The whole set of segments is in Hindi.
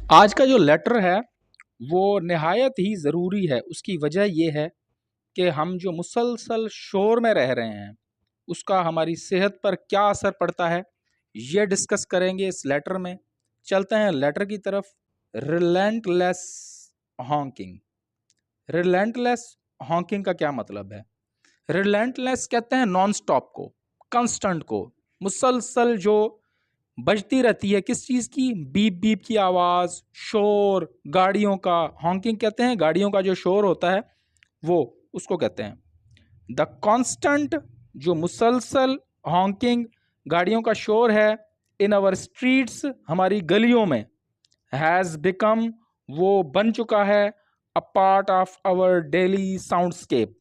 आज का जो लेटर है वो नहायत ही ज़रूरी है। उसकी वजह ये है कि हम जो मुसलसल शोर में रह रहे हैं उसका हमारी सेहत पर क्या असर पड़ता है, ये डिस्कस करेंगे इस लेटर में। चलते हैं लेटर की तरफ। Relentless Hawking. रिलेंटलेस हॉकिंग का क्या मतलब है? रिलेंटलेस कहते हैं नॉन स्टॉप को, कंस्टेंट को, मुसलसल जो बजती रहती है किस चीज़ की? बीप बीप की आवाज़, शोर, गाड़ियों का। हॉकिंग कहते हैं गाड़ियों का जो शोर होता है वो, उसको कहते हैं। द कांस्टेंट, जो मुसलसल हॉकिंग गाड़ियों का शोर है, इन आवर स्ट्रीट्स, हमारी गलियों में, हैज़ बिकम, वो बन चुका है, a part of our daily soundscape,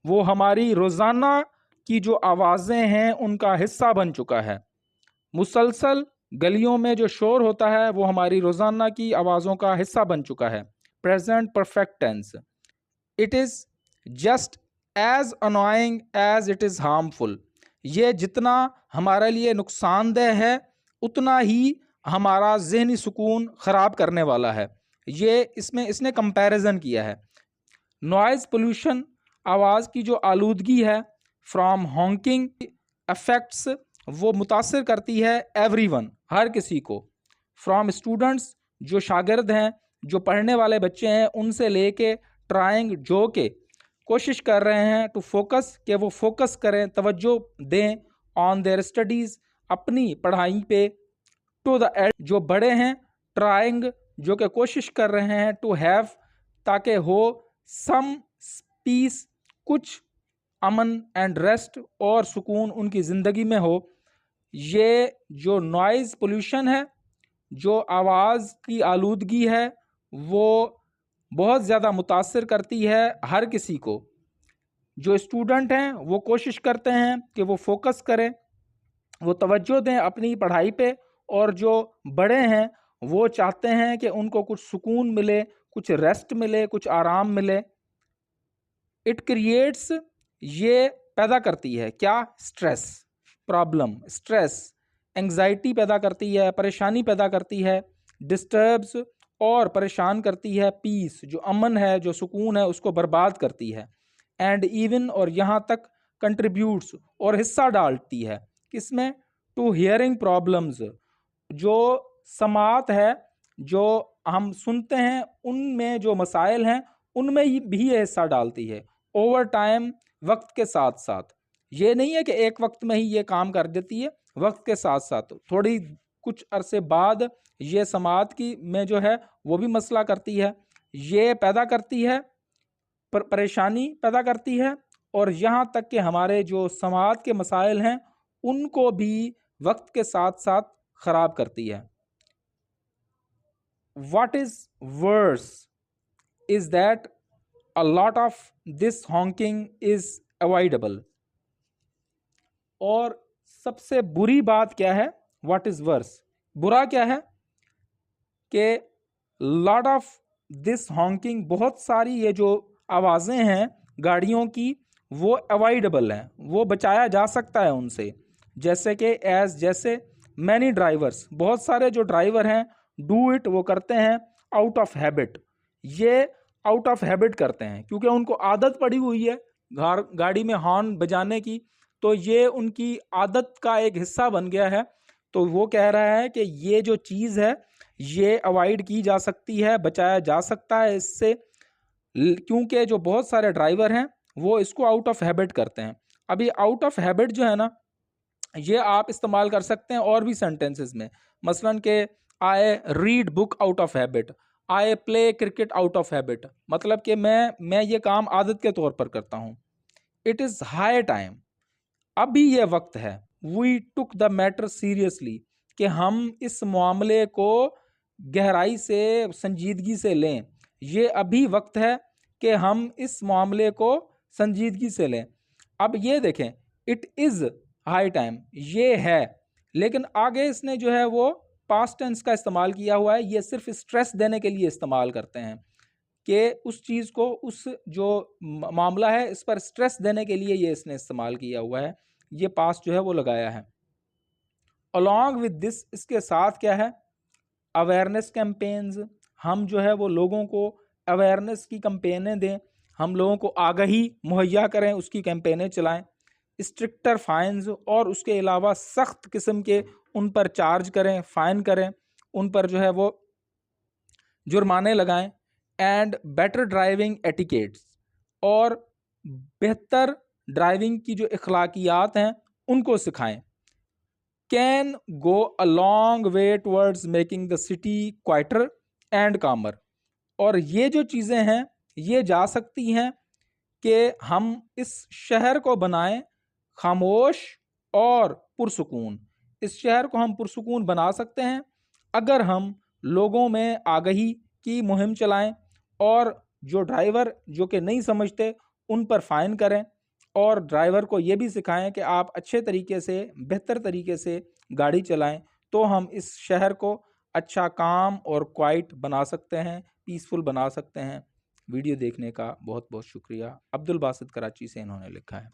वो हमारी रोज़ाना की जो आवाज़ें हैं उनका हिस्सा बन चुका है। मुसलसल गलियों में जो शोर होता है वो हमारी रोज़ाना की आवाज़ों का हिस्सा बन चुका है। Present perfect tense. It is just as annoying as it is harmful. ये जितना हमारे लिए नुकसानदेह है उतना ही हमारा जहनी सुकून ख़राब करने वाला है। ये इसमें इसने कंपैरिजन किया है। नॉइज़ पोल्यूशन, आवाज़ की जो आलूदगी है, फ्रॉम हॉकिंग अफेक्ट्स, वो मुतासर करती है एवरीवन, हर किसी को। फ्रॉम स्टूडेंट्स, जो शागिर्द हैं, जो पढ़ने वाले बच्चे हैं, उनसे लेके ट्राइंग, जो के कोशिश कर रहे हैं, टू फोकस, कि वो फोकस करें, तवज्जो दें, ऑन देयर स्टडीज़, अपनी पढ़ाई पे, टू द एड, जो बड़े हैं, ट्राइंग, जो कि कोशिश कर रहे हैं, टू हैव, ताकि हो, सम पीस, कुछ अमन एंड रेस्ट और सुकून उनकी ज़िंदगी में हो। ये जो नॉइज़ पोल्यूशन है, जो आवाज़ की आलूदगी है, वो बहुत ज़्यादा मुतासर करती है हर किसी को। जो स्टूडेंट हैं वो कोशिश करते हैं कि वो फोकस करें, वो तवज्जो दें अपनी पढ़ाई पे, और जो बड़े हैं वो चाहते हैं कि उनको कुछ सुकून मिले, कुछ रेस्ट मिले, कुछ आराम मिले। इट क्रिएट्स, ये पैदा करती है क्या? स्ट्रेस, प्रॉब्लम, स्ट्रेस, एंग्जाइटी पैदा करती है, परेशानी पैदा करती है। डिस्टर्ब्स, और परेशान करती है। पीस, जो अमन है, जो सुकून है, उसको बर्बाद करती है। एंड इवन, और यहाँ तक कंट्रीब्यूट्स, और हिस्सा डालती है किसमें? टू हियरिंग प्रॉब्लम्स, जो समात है, जो हम सुनते हैं उनमें जो मसाइल हैं उनमें भी ये हिस्सा डालती है। ओवर टाइम, वक्त के साथ साथ। ये नहीं है कि एक वक्त में ही ये काम कर देती है, वक्त के साथ साथ थोड़ी कुछ अरसे बाद ये समात की में जो है वो भी मसला करती है। ये पैदा करती है, परेशानी पैदा करती है, और यहाँ तक कि हमारे जो समाज के मसाइल हैं उनको भी वक्त के साथ साथ ख़राब करती है। What is worse is that a lot of this honking is avoidable। और सबसे बुरी बात क्या है? What is worse, बुरा क्या है? कि लॉट ऑफ दिस हॉकिंग, बहुत सारी ये जो आवाज़ें हैं गाड़ियों की, वो अवॉइडेबल हैं, वो बचाया जा सकता है उनसे। जैसे कि जैसे मैनी ड्राइवर्स, बहुत सारे जो ड्राइवर हैं, डू इट, वो करते हैं आउट ऑफ हैबिट। ये आउट ऑफ हैबिट करते हैं क्योंकि उनको आदत पड़ी हुई है गाड़ी में हॉर्न बजाने की, तो ये उनकी आदत का एक हिस्सा बन गया है। तो वो कह रहा है कि ये जो चीज़ है ये अवॉइड की जा सकती है, बचाया जा सकता है इससे, क्योंकि जो बहुत सारे ड्राइवर हैं वो इसको आउट ऑफ हैबिट करते हैं। अभी आउट ऑफ हैबिट जो है ना, ये आप इस्तेमाल कर सकते हैं और भी सेंटेंसेस में। मसलन के I read book out of habit, I play cricket out of habit, मतलब कि मैं ये काम आदत के तौर पर करता हूँ। इट इज़ हाई टाइम, अभी ये वक्त है। We took the matter seriously, कि हम इस मामले को गहराई से, संजीदगी से लें। ये अभी वक्त है कि हम इस मामले को संजीदगी से लें। अब ये देखें, इट इज़ हाई टाइम, ये है, लेकिन आगे इसने जो है वो पास्ट टेंस का इस्तेमाल किया हुआ है। ये सिर्फ स्ट्रेस देने के लिए इस्तेमाल करते हैं कि उस चीज़ को, उस जो मामला है इस पर स्ट्रेस देने के लिए ये इसने इस्तेमाल किया हुआ है, ये पास्ट जो है वो लगाया है। अलॉन्ग विद दिस, इसके साथ क्या है? अवेयरनेस कैंपेन्स, हम जो है वो लोगों को अवेयरनेस की कैंपेनें दें, हम लोगों को आगाही मुहैया करें, उसकी कैंपेनें चलाएं। स्ट्रिक्टर फाइन्स और उसके अलावा सख्त किस्म के उन पर चार्ज करें, फ़ाइन करें, उन पर जो है वो जुर्माने लगाएं। एंड बेटर ड्राइविंग एटिकेट्स, और बेहतर ड्राइविंग की जो अखलाकियात हैं उनको सिखाएं। Can go a long way towards making the city quieter and कामर। और ये जो चीज़ें हैं ये जा सकती हैं कि हम इस शहर को बनाएं खामोश और पुरसुकून। इस शहर को हम पुरसुकून बना सकते हैं अगर हम लोगों में आगाही की मुहिम चलाएं, और जो ड्राइवर जो कि नहीं समझते उन पर फ़ाइन करें, और ड्राइवर को ये भी सिखाएं कि आप अच्छे तरीके से, बेहतर तरीके से गाड़ी चलाएं, तो हम इस शहर को अच्छा, काम और क्वाइट बना सकते हैं, पीसफुल बना सकते हैं। वीडियो देखने का बहुत बहुत शुक्रिया। अब्दुल बासित कराची से इन्होंने लिखा है।